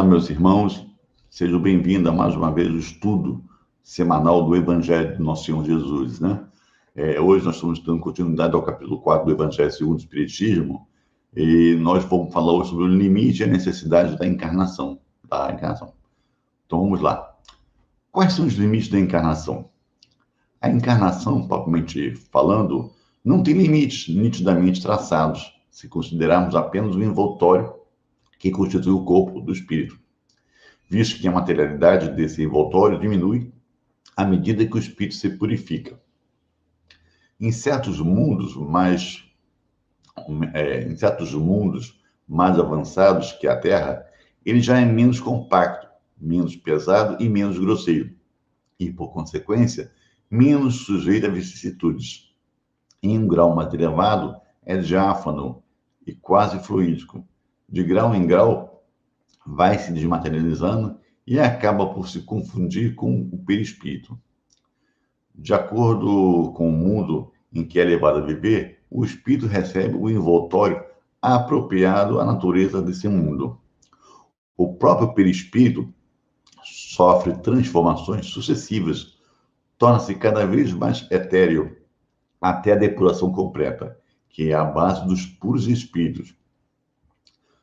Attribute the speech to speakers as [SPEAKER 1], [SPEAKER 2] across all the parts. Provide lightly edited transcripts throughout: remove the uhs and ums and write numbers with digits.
[SPEAKER 1] meus irmãos, sejam bem-vindos a mais uma vez o estudo semanal do Evangelho do Nosso Senhor Jesus, né? Hoje nós estamos dando continuidade ao capítulo 4 do Evangelho segundo o Espiritismo, e nós vamos falar hoje sobre o limite e a necessidade da encarnação. Então vamos lá. Quais são os limites da encarnação? A encarnação, propriamente falando, não tem limites nitidamente traçados, se considerarmos apenas o envoltório que constitui o corpo do espírito, visto que a materialidade desse envoltório diminui à medida que o espírito se purifica. Em certos mundos mais avançados que a Terra, ele já é menos compacto, menos pesado e menos grosseiro, e, por consequência, menos sujeito a vicissitudes. Em um grau mais elevado, é diáfano e quase fluídico. De grau em grau, vai se desmaterializando e acaba por se confundir com o perispírito. De acordo com o mundo em que é levado a viver, o espírito recebe o envoltório apropriado à natureza desse mundo. O próprio perispírito sofre transformações sucessivas, torna-se cada vez mais etéreo, até a depuração completa, que é a base dos puros espíritos.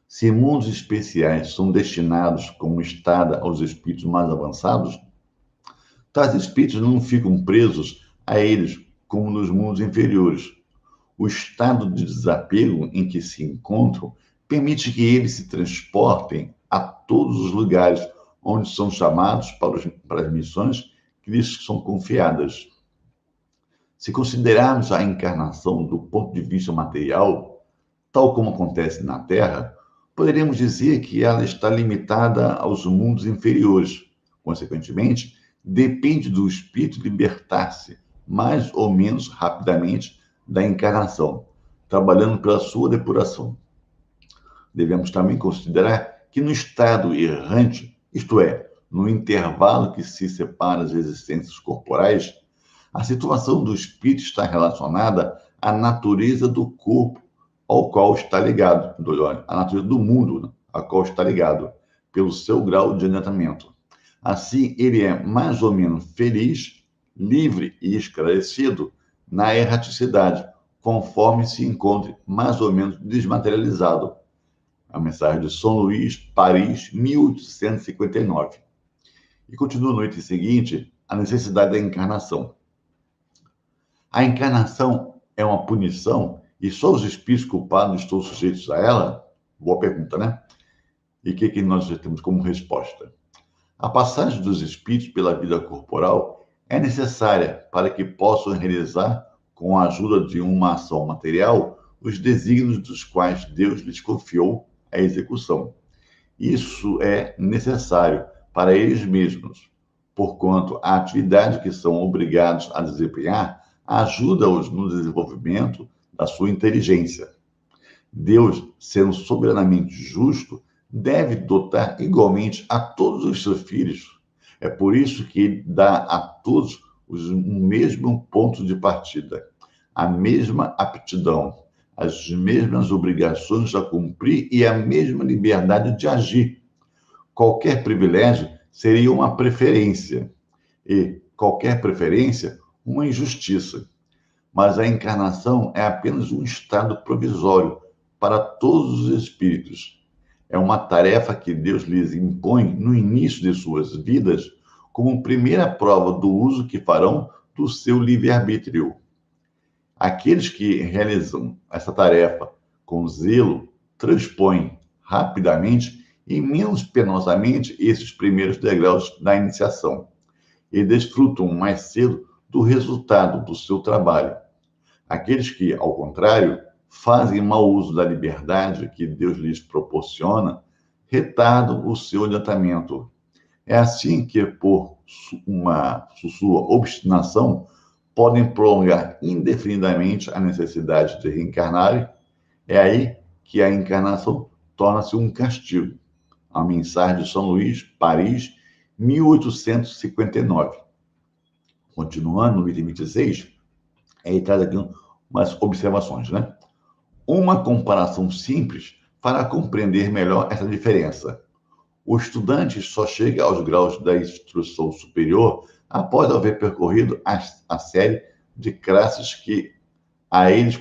[SPEAKER 1] Se mundos especiais são destinados como estada aos espíritos mais avançados, tais espíritos não ficam presos a eles como nos mundos inferiores. O estado de desapego em que se encontram permite que eles se transportem a todos os lugares onde são chamados para as missões que lhes são confiadas. Se considerarmos a encarnação do ponto de vista material, tal como acontece na Terra, poderíamos dizer que ela está limitada aos mundos inferiores. Consequentemente, depende do espírito libertar-se mais ou menos rapidamente da encarnação, trabalhando pela sua depuração. Devemos também considerar que no estado errante, isto é, no intervalo que se separa as existências corporais, a situação do espírito está relacionada à natureza do corpo ao qual está ligado, a natureza do mundo ao qual está ligado, pelo seu grau de adiantamento. Assim, ele é mais ou menos feliz, livre e esclarecido na erraticidade, conforme se encontre mais ou menos desmaterializado. A mensagem de São Luís, Paris, 1859. E continua no item seguinte, a necessidade da encarnação. A encarnação é uma punição e só os espíritos culpados estão sujeitos a ela? Boa pergunta, né? E o que nós temos como resposta? A passagem dos espíritos pela vida corporal é necessária para que possam realizar, com a ajuda de uma ação material, os desígnios dos quais Deus lhes confiou a execução. Isso é necessário para eles mesmos, porquanto a atividade que são obrigados a desempenhar ajuda-os no desenvolvimento da sua inteligência. Deus, sendo soberanamente justo, deve dotar igualmente a todos os seus filhos. É por isso que ele dá a todos o mesmo ponto de partida, a mesma aptidão, as mesmas obrigações a cumprir e a mesma liberdade de agir. Qualquer privilégio seria uma preferência, e qualquer preferência, uma injustiça. Mas a encarnação é apenas um estado provisório para todos os espíritos. É uma tarefa que Deus lhes impõe no início de suas vidas, como primeira prova do uso que farão do seu livre-arbítrio. Aqueles que realizam essa tarefa com zelo transpõem rapidamente e menos penosamente esses primeiros degraus da iniciação e desfrutam mais cedo do resultado do seu trabalho. Aqueles que, ao contrário, fazem mau uso da liberdade que Deus lhes proporciona, retardam o seu adiantamento. É assim que, por sua obstinação, podem prolongar indefinidamente a necessidade de reencarnarem. É aí que a encarnação torna-se um castigo. A mensagem de São Luís, Paris, 1859. Continuando no item 26, ele traz aqui umas observações, né? Uma comparação simples fará compreender melhor essa diferença. O estudante só chega aos graus da instrução superior após haver percorrido a série de classes que a eles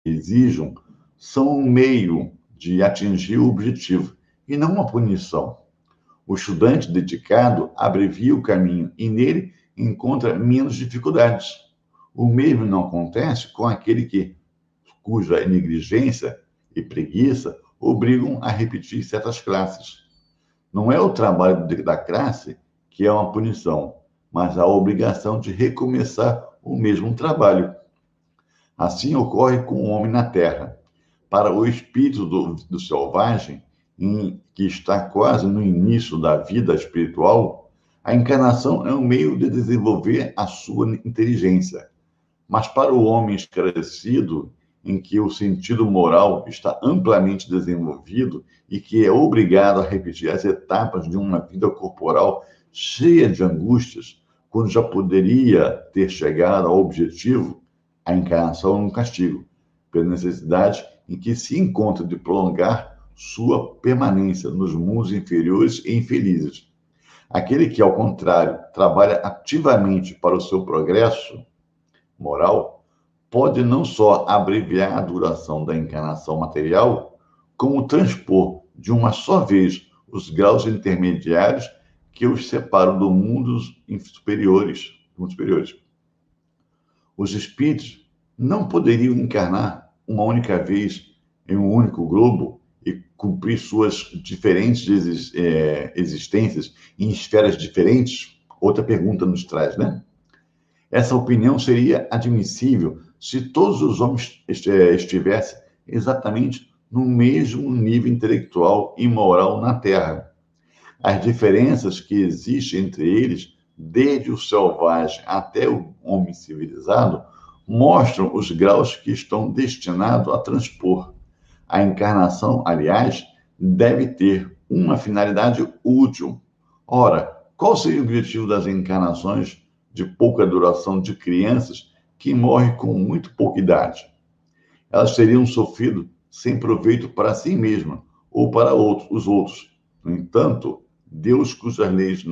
[SPEAKER 1] exijam são um meio de atingir o objetivo e não uma punição. O estudante dedicado abrevia o caminho e nele encontra menos dificuldades. O mesmo não acontece com aquele cuja negligência e preguiça obrigam a repetir certas classes. Não é o trabalho da classe que é uma punição, mas a obrigação de recomeçar o mesmo trabalho. Assim ocorre com o homem na Terra. Para o espírito do selvagem, que está quase no início da vida espiritual, a encarnação é um meio de desenvolver a sua inteligência. Mas para o homem esclarecido, em que o sentido moral está amplamente desenvolvido e que é obrigado a repetir as etapas de uma vida corporal cheia de angústias, quando já poderia ter chegado ao objetivo, a encarnação é um castigo, pela necessidade em que se encontra de prolongar sua permanência nos mundos inferiores e infelizes. Aquele que, ao contrário, trabalha ativamente para o seu progresso moral, pode não só abreviar a duração da encarnação material, como transpor de uma só vez os graus intermediários que os separam do mundos superiores. Os espíritos não poderiam encarnar uma única vez em um único globo e cumprir suas diferentes existências em esferas diferentes? Outra pergunta nos traz, né? Essa opinião seria admissível se todos os homens estivessem exatamente no mesmo nível intelectual e moral na Terra. As diferenças que existem entre eles, desde o selvagem até o homem civilizado, mostram os graus que estão destinados a transpor. A encarnação, aliás, deve ter uma finalidade útil. Ora, qual seria o objetivo das encarnações de pouca duração de crianças que morrem com muito pouca idade? Elas teriam sofrido sem proveito para si mesmas ou para os outros. No entanto, Deus cujas leis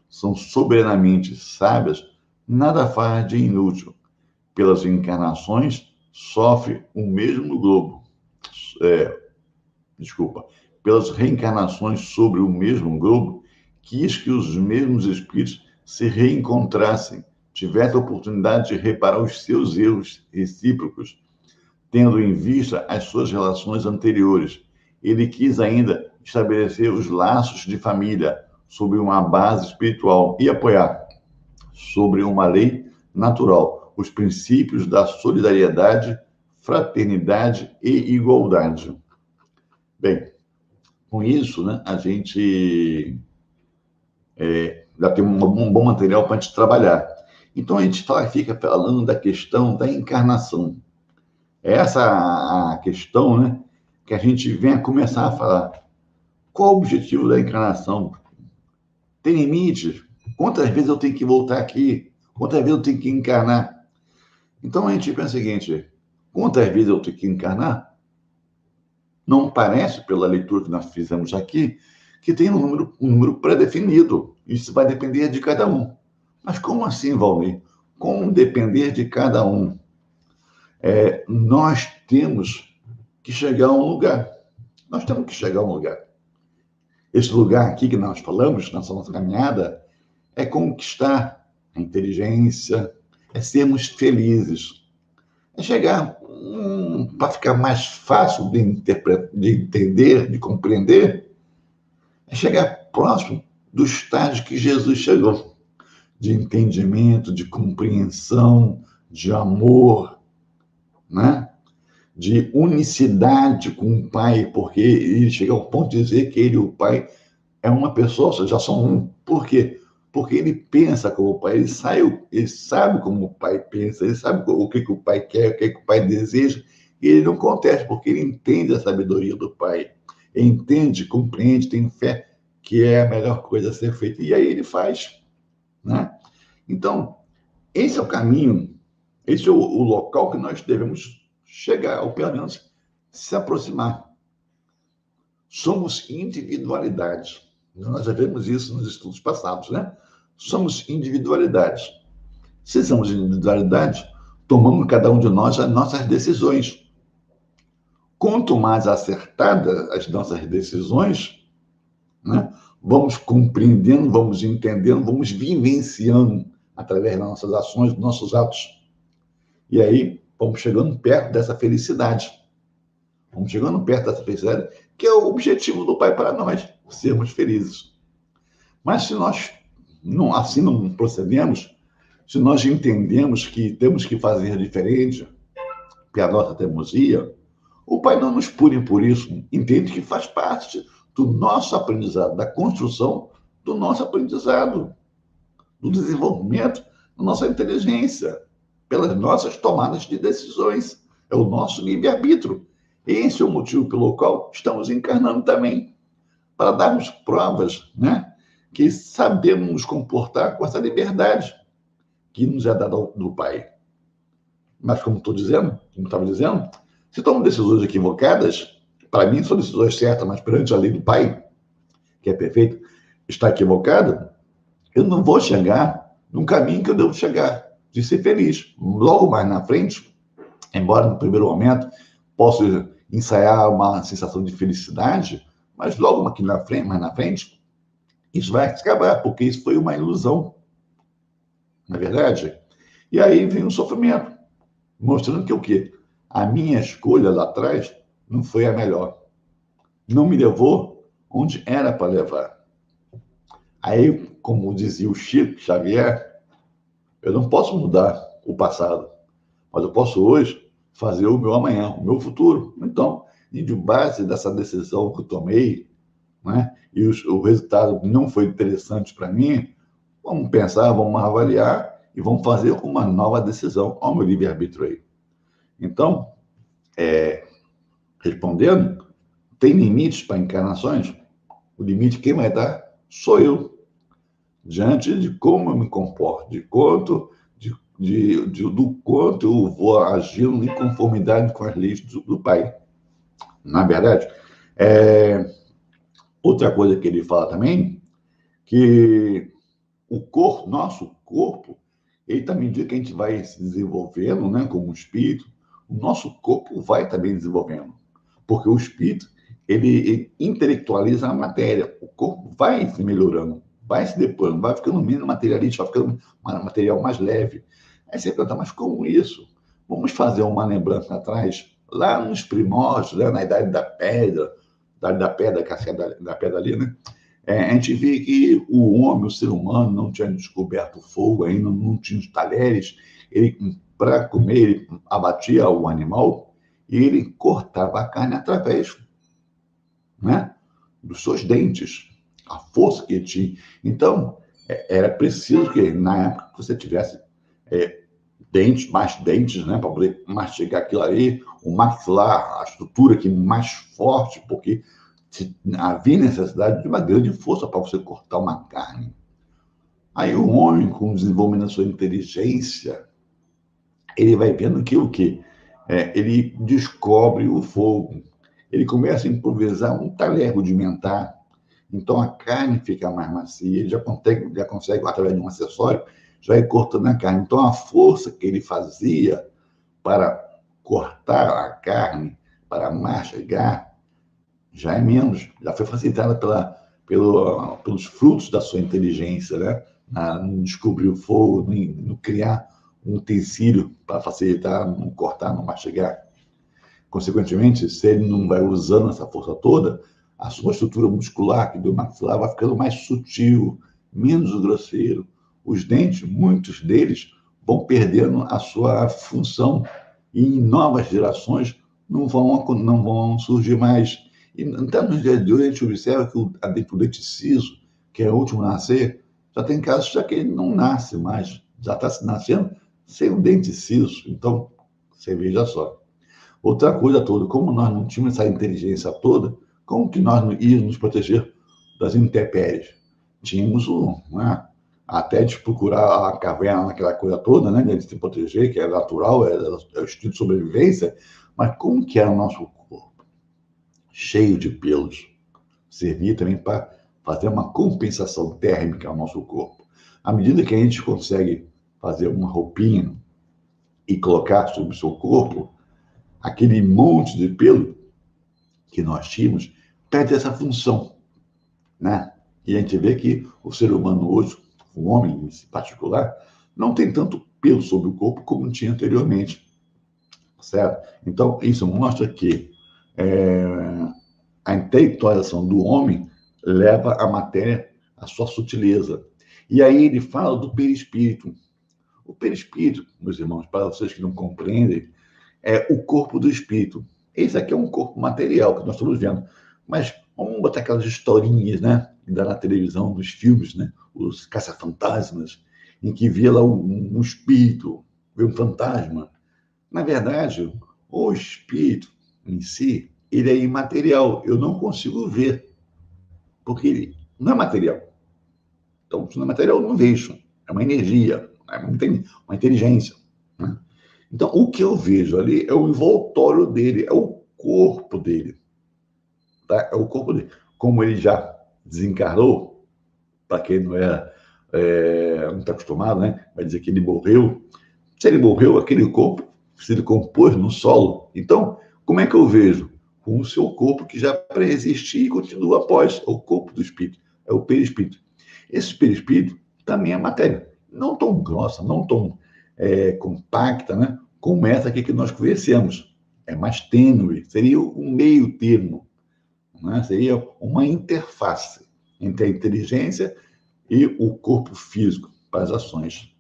[SPEAKER 1] são soberanamente sábias, nada faz de inútil. Pelas encarnações, sofre o mesmo globo. Pelas reencarnações sobre o mesmo globo, quis que os mesmos espíritos se reencontrassem, tivessem a oportunidade de reparar os seus erros recíprocos, tendo em vista as suas relações anteriores. Ele quis ainda estabelecer os laços de família sobre uma base espiritual e apoiar, sobre uma lei natural, os princípios da solidariedade, fraternidade e igualdade. Bem, com isso, né, a gente já tem um bom material para a gente trabalhar. Então, a gente fica falando da questão da encarnação. Essa a questão, né, que a gente vem a começar a falar. Qual o objetivo da encarnação? Tem limite? Quantas vezes eu tenho que voltar aqui? Quantas vezes eu tenho que encarnar? Então, a gente pensa o seguinte, quantas vezes eu tenho que encarnar? Não parece, pela leitura que nós fizemos aqui, que tem um número pré-definido. Isso vai depender de cada um. Mas como assim, Valmir? Como depender de cada um? Nós temos que chegar a um lugar. Nós temos que chegar a um lugar. Esse lugar aqui que nós falamos, nessa nossa caminhada, é conquistar a inteligência, é sermos felizes. É chegar, para ficar mais fácil de entender, de compreender, é chegar próximo do estágio que Jesus chegou, de entendimento, de compreensão, de amor, né? De unicidade com o Pai, porque ele chega ao ponto de dizer que ele e o Pai é uma pessoa, ou seja, já são um. Por quê? Porque ele pensa como o Pai, ele sabe como o Pai pensa, ele sabe o que o Pai quer, o que o Pai deseja, e ele não contesta, porque ele entende a sabedoria do Pai, ele entende, compreende, tem fé que é a melhor coisa a ser feita, e aí ele faz, né? Então, esse é o caminho, esse é o local que nós devemos chegar, ou pelo menos se aproximar. Somos individualidades. Nós já vimos isso nos estudos passados, né? Somos individualidades. Se somos individualidades, tomamos cada um de nós as nossas decisões. Quanto mais acertadas as nossas decisões, né, vamos compreendendo, vamos entendendo, vamos vivenciando através das nossas ações, dos nossos atos. E aí, vamos chegando perto dessa felicidade. Vamos chegando perto dessa felicidade, que é o objetivo do Pai para nós, sermos felizes. Mas se nós assim não procedemos, se nós entendemos que temos que fazer diferente, que a nossa teimosia, o Pai não nos pune por isso, entende que faz parte do nosso aprendizado, da construção do nosso aprendizado, do desenvolvimento da nossa inteligência, pelas nossas tomadas de decisões. É o nosso livre-arbítrio. Esse é o motivo pelo qual estamos encarnando também, para darmos provas, né, que sabemos nos comportar com essa liberdade que nos é dada do Pai. Mas como estou dizendo, como estava dizendo, se tomam decisões equivocadas, para mim são decisões certas, mas perante a lei do Pai, que é perfeito, está equivocada, eu não vou chegar num caminho que eu devo chegar, de ser feliz. Logo mais na frente, embora no primeiro momento possa ensaiar uma sensação de felicidade, mas logo aqui mais na frente, isso vai acabar, porque isso foi uma ilusão. Não é verdade? E aí vem o sofrimento, mostrando que o quê? A minha escolha lá atrás não foi a melhor. Não me levou onde era para levar. Aí, como dizia o Chico Xavier, eu não posso mudar o passado, mas eu posso hoje fazer o meu amanhã, o meu futuro. Então, e de base dessa decisão que eu tomei, né, e o resultado não foi interessante para mim, vamos pensar, vamos avaliar e vamos fazer uma nova decisão. Olha o meu livre-arbítrio aí. Então, respondendo, tem limites para encarnações? O limite quem vai dar sou eu. Diante de como eu me comporto, do quanto eu vou agindo em conformidade com as leis do Pai. Na verdade, outra coisa que ele fala também, que nosso corpo, ele também diz que a gente vai se desenvolvendo, né, como espírito, o nosso corpo vai também desenvolvendo, porque o espírito, ele intelectualiza a matéria, o corpo vai se melhorando, vai se depurando, vai ficando menos materialista, vai ficando um material mais leve. Aí você pergunta, mas como isso? Vamos fazer uma lembrança atrás, lá nos primórdios, né, na Idade da Pedra, que é da pedra ali, né? A gente vê que o homem, o ser humano, não tinha descoberto o fogo ainda, não tinha os talheres. Ele, para comer, ele abatia o animal e ele cortava a carne através, né, dos seus dentes, a força que ele tinha. Então, era preciso que, na época, você tivesse mais dentes, né, para poder mastigar aquilo ali, o maxilar, a estrutura aqui mais forte, porque havia necessidade de uma grande força para você cortar uma carne. Aí o homem, com o desenvolvimento da sua inteligência, ele vai vendo que o quê? Ele descobre o fogo. Ele começa a improvisar um talher rudimentar. Então a carne fica mais macia, ele já consegue, através de um acessório, já ir cortando a carne. Então a força que ele fazia para cortar a carne, para mastigar, já é menos, já foi facilitada pelos frutos da sua inteligência, né? No descobrir o fogo, no criar um utensílio para facilitar, não cortar, não mastigar. Consequentemente, se ele não vai usando essa força toda, a sua estrutura muscular, que do maxilar, vai ficando mais sutil, menos grosseiro. Os dentes, muitos deles, vão perdendo a sua função e em novas gerações não vão surgir mais. E até nos dias de hoje, a gente observa que o dente ciso, que é o último a nascer, já tem casos já que ele não nasce mais, já está nascendo sem o dente ciso. Então, você veja só. Outra coisa toda, como nós não tínhamos essa inteligência toda, como que nós íamos nos proteger das intempéries? Tínhamos até de procurar a caverna, aquela coisa toda, né, de se proteger, que é natural, é o instinto de sobrevivência, Mas como que era o nosso corpo? Cheio de pelos. Servia também para fazer uma compensação térmica ao nosso corpo. À medida que a gente consegue fazer uma roupinha e colocar sobre o seu corpo, aquele monte de pelo que nós tínhamos perde essa função, né? E a gente vê que o ser humano hoje, o homem em particular, não tem tanto pelo sobre o corpo como tinha anteriormente, certo? Então, isso mostra que a intelectualização do homem leva a matéria à sua sutileza. E aí ele fala do perispírito. O perispírito, meus irmãos, para vocês que não compreendem, é o corpo do espírito. Esse aqui é um corpo material que nós estamos vendo. Mas vamos botar aquelas historinhas, né? Na televisão, nos filmes, né? Os caça-fantasmas, em que via lá um espírito, vê um fantasma. Na verdade, o espírito em si, ele é imaterial. Eu não consigo ver, porque ele não é material. Então, se não é material, eu não vejo. É uma energia, é uma inteligência. Né? Então, o que eu vejo ali é o envoltório dele, é o corpo dele. Tá? É o corpo dele. Como ele já desencarnou, para quem não não está acostumado, né? Vai dizer que ele morreu. Se ele morreu, aquele corpo se decompôs no solo. Então, como é que eu vejo? Com o seu corpo que já pré-existia e continua após. É o corpo do espírito, é o perispírito. Esse perispírito também é matéria. Não tão grossa, não tão compacta, né? Como essa aqui que nós conhecemos. É mais tênue, seria um meio termo. Né? Seria uma interface entre a inteligência e o corpo físico para as ações.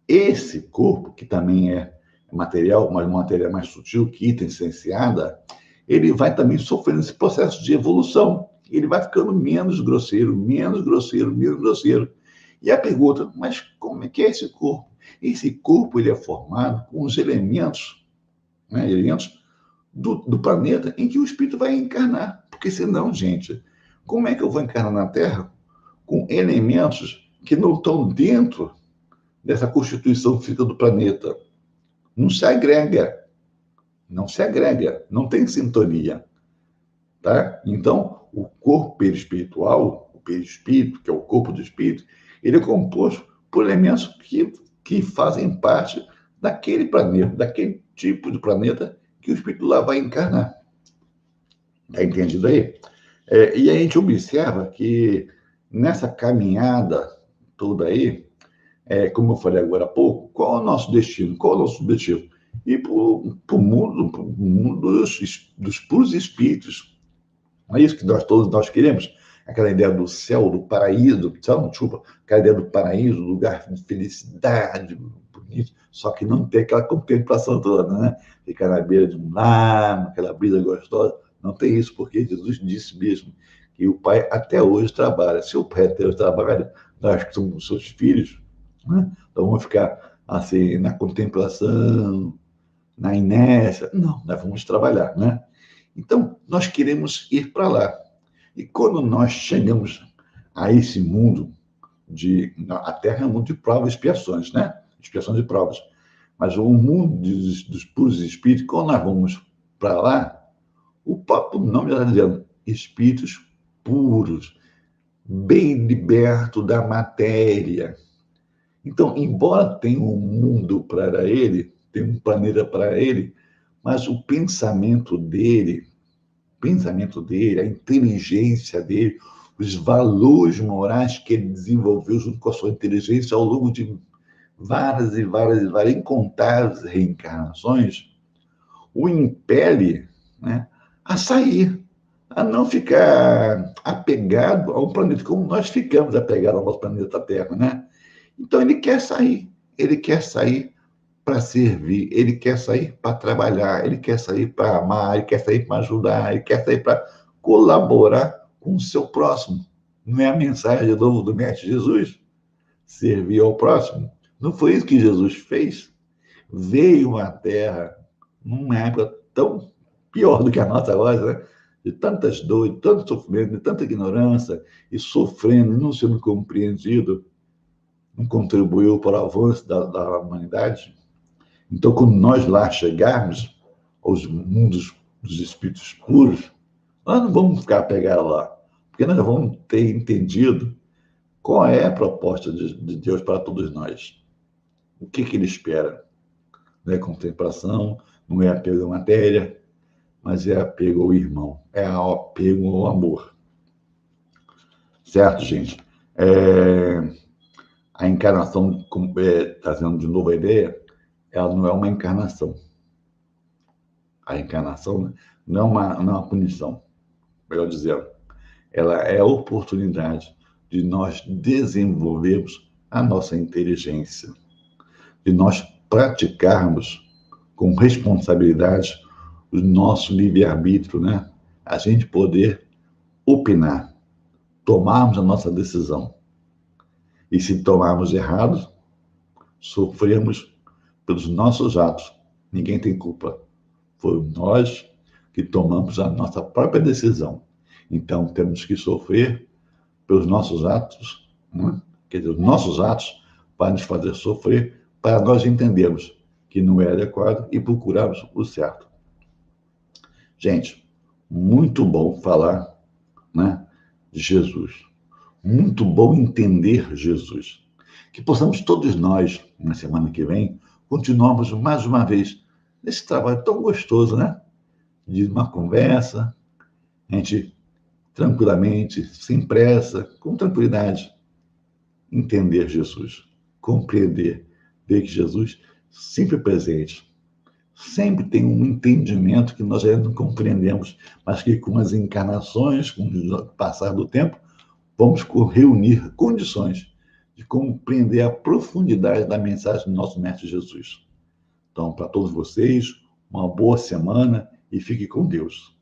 [SPEAKER 1] Esse corpo, que também é material, mas uma matéria mais sutil, que licenciada, ele vai também sofrendo esse processo de evolução. Ele vai ficando menos grosseiro, menos grosseiro, menos grosseiro. E a pergunta, mas como é que é esse corpo? Esse corpo ele é formado com os elementos, né, elementos do planeta em que o espírito vai encarnar. Porque senão, gente, como é que eu vou encarnar na Terra com elementos que não estão dentro dessa constituição física do planeta? Não se agrega, não tem sintonia, tá? Então, o corpo perispiritual, o perispírito, que é o corpo do espírito, ele é composto por elementos que fazem parte daquele planeta, daquele tipo de planeta que o espírito lá vai encarnar. Está entendido aí? E a gente observa que nessa caminhada toda aí, como eu falei agora há pouco, qual é o nosso destino? Qual é o nosso objetivo? Ir para o mundo dos puros espíritos. Não é isso que todos nós queremos? Aquela ideia do céu, do paraíso, desculpa, aquela ideia do paraíso, lugar de felicidade, bonito, só que não tem aquela contemplação toda, né? Ficar na beira de um lago, aquela brisa gostosa. Não tem isso, porque Jesus disse mesmo que o Pai até hoje trabalha. Se o Pai até hoje trabalha, nós que somos seus filhos, né? Então vamos ficar assim, na contemplação, na inércia. Não, nós vamos trabalhar, né? Então, nós queremos ir para lá. E quando nós chegamos a esse mundo a Terra é um mundo de provas e expiações, né? Expiações e provas. Mas o mundo dos puros espíritos, quando nós vamos para lá, o próprio nome já está dizendo, espíritos puros, bem liberto da matéria. Então, embora tenha um mundo para ele, tenha um planeta para ele, mas o pensamento dele, a inteligência dele, os valores morais que ele desenvolveu junto com a sua inteligência ao longo de várias e várias, incontáveis reencarnações, o impele, né, a sair, a não ficar apegado ao planeta, como nós ficamos apegados ao nosso planeta Terra, né? Então ele quer sair para servir, ele quer sair para trabalhar, ele quer sair para amar, ele quer sair para ajudar, ele quer sair para colaborar com o seu próximo. Não é a mensagem de novo do Mestre Jesus? Servir ao próximo. Não foi isso que Jesus fez? Veio à Terra numa época tão pior do que a nossa agora, né? De tantas dores, de tanto sofrimento, de tanta ignorância, e sofrendo, e não sendo compreendido, não contribuiu para o avanço da humanidade. Então, quando nós lá chegarmos, aos mundos dos espíritos puros, nós não vamos ficar pegados lá, porque nós vamos ter entendido qual é a proposta de Deus para todos nós. O que ele espera? Não é contemplação, não é apego à matéria, mas é apego ao irmão, é apego ao amor. Certo, gente? A encarnação, trazendo de novo a ideia, ela não é uma encarnação. A encarnação não é uma punição, melhor dizendo. Ela é a oportunidade de nós desenvolvermos a nossa inteligência, de nós praticarmos com responsabilidade o nosso livre-arbítrio, né? A gente poder opinar, tomarmos a nossa decisão. E se tomarmos errado, sofremos pelos nossos atos. Ninguém tem culpa. Foi nós que tomamos a nossa própria decisão. Então, temos que sofrer pelos nossos atos, né? Quer dizer, os nossos atos para nos fazer sofrer, para nós entendermos que não é adequado e procurarmos o certo. Gente, muito bom falar, né, de Jesus. Muito bom entender Jesus. Que possamos todos nós, na semana que vem, continuarmos mais uma vez nesse trabalho tão gostoso, né? De uma conversa, a gente tranquilamente, sem pressa, com tranquilidade, entender Jesus, compreender, ver que Jesus sempre é presente, sempre tem um entendimento que nós ainda não compreendemos, mas que com as encarnações, com o passar do tempo, vamos reunir condições de compreender a profundidade da mensagem do nosso Mestre Jesus. Então, para todos vocês, uma boa semana e fique com Deus.